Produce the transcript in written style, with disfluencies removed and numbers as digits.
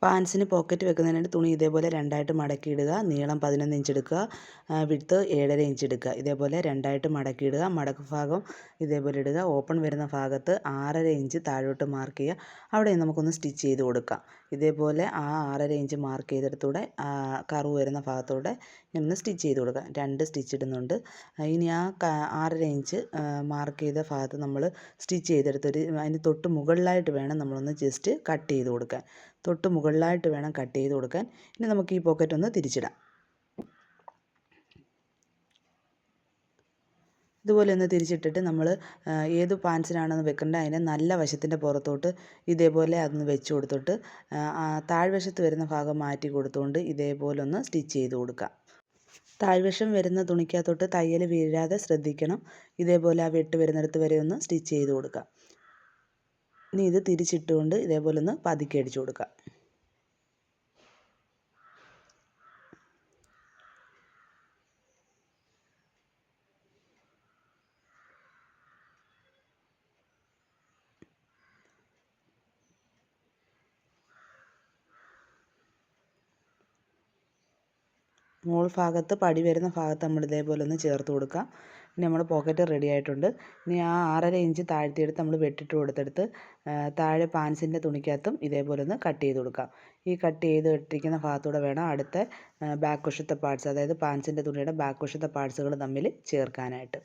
പാൻസിന് pocket വെക്കുന്നതിനായിട്ട് തുണി ഇതേപോലെ രണ്ടായിട്ട് മടക്കിയിടുക. നീളം 11 ഇഞ്ച് എടുക്കുക, വിഡ്ത്ത് 7.5 ഇഞ്ച് എടുക്കുക. ഇതേപോലെ രണ്ടായിട്ട് മടക്കിയിടുക. മടക്ക് ഭാഗം ഇതേപോലെ ഇടുക. ഓപ്പൺ വരുന്ന ഭാഗത്ത് 6.5 ഇഞ്ച് താഴോട്ട് മാർക്ക് ചെയ്യുക. അവിടെ നമുക്കൊന്ന് സ്റ്റിച്ച് ചെയ്ത് കൊടുക്കാം. ഇതേപോലെ ആ 6.5 ഇഞ്ച് മാർക്ക് ചെയ്തെടുത്തൂടെ കർവ് വരുന്ന ഭാഗത്തൂടെ ഇങ്ങനെ സ്റ്റിച്ച് ചെയ്ത് കൊടുക്കുക. 2 സ്റ്റിച്ച് ഇടുന്നുണ്ട്. ഇനി ആ 6.5 ഇഞ്ച് മാർക്ക് ചെയ്ത ഭാഗത്ത് നമ്മൾ സ്റ്റിച്ച് ചെയ്തെടുത്തൊരു അതിന് തൊട്ട് മുകളിലായിട്ട് വേണം നമ്മളൊന്ന് ജസ്റ്റ് കട്ട് ചെയ്ത് കൊടുക്കാൻ. തൊട്ട് മുകളിലായിട്ട് വേണം കട്ട് ചെയ്ത് കൊടുക്കാൻ. ഇനി നമുക്ക് ഈ പോക്കറ്റ് ഒന്ന് തിരിച്ചിടാം. ഇതുപോലെ ഒന്ന് തിരിച്ചിട്ടിട്ട് നമ്മൾ ഏത് പാൻസിനാണെന്ന് വെക്കേണ്ടത് അതിനെ നല്ല വശത്തിൻ്റെ പുറത്തോട്ട് ഇതേപോലെ അതൊന്ന് വെച്ച് കൊടുത്തിട്ട് താഴ്വശത്ത് വരുന്ന ഭാഗം മാറ്റി കൊടുത്തുകൊണ്ട് ഇതേപോലെ ഒന്ന് സ്റ്റിച്ച് ചെയ്ത് കൊടുക്കാം. താഴ്വശം വരുന്ന തുണിക്കകത്തോട്ട് തയ്യൽ വീഴാതെ ശ്രദ്ധിക്കണം. ഇതേപോലെ ആ വെട്ട് വരുന്നിടത്ത് വരെ ഒന്ന് സ്റ്റിച്ച് ചെയ്ത് കൊടുക്കാം. ഇനി ഇത് തിരിച്ചിട്ടുകൊണ്ട് ഇതേപോലെ ഒന്ന് പതുക്കി അടിച്ചു കൊടുക്കാം. മോൾ ഭാഗത്ത് പടി വരുന്ന ഭാഗത്ത് നമ്മൾ ഇതേപോലെ ഒന്ന് ചേർത്ത് കൊടുക്കാം. ഇനി നമ്മൾ പോക്കറ്റ് റെഡി ആയിട്ടുണ്ട്. ഇനി ആ 6.5 ഇഞ്ച് താഴ്ത്തിയെടുത്ത് നമ്മൾ വെട്ടിട്ട് കൊടുത്തെടുത്ത് താഴെ പാൻസിൻ്റെ തുണിക്കകത്തും ഇതേപോലെ ഒന്ന് കട്ട് ചെയ്ത് കൊടുക്കാം. ഈ കട്ട് ചെയ്ത് ഇട്ടിരിക്കുന്ന ഭാഗത്തൂടെ വേണം അടുത്ത ബാക്ക് വശത്തെ പാർട്സ്, അതായത് പാൻസിൻ്റെ തുണിയുടെ ബാക്ക് വശത്തെ പാർട്സുകൾ തമ്മിൽ ചേർക്കാനായിട്ട്.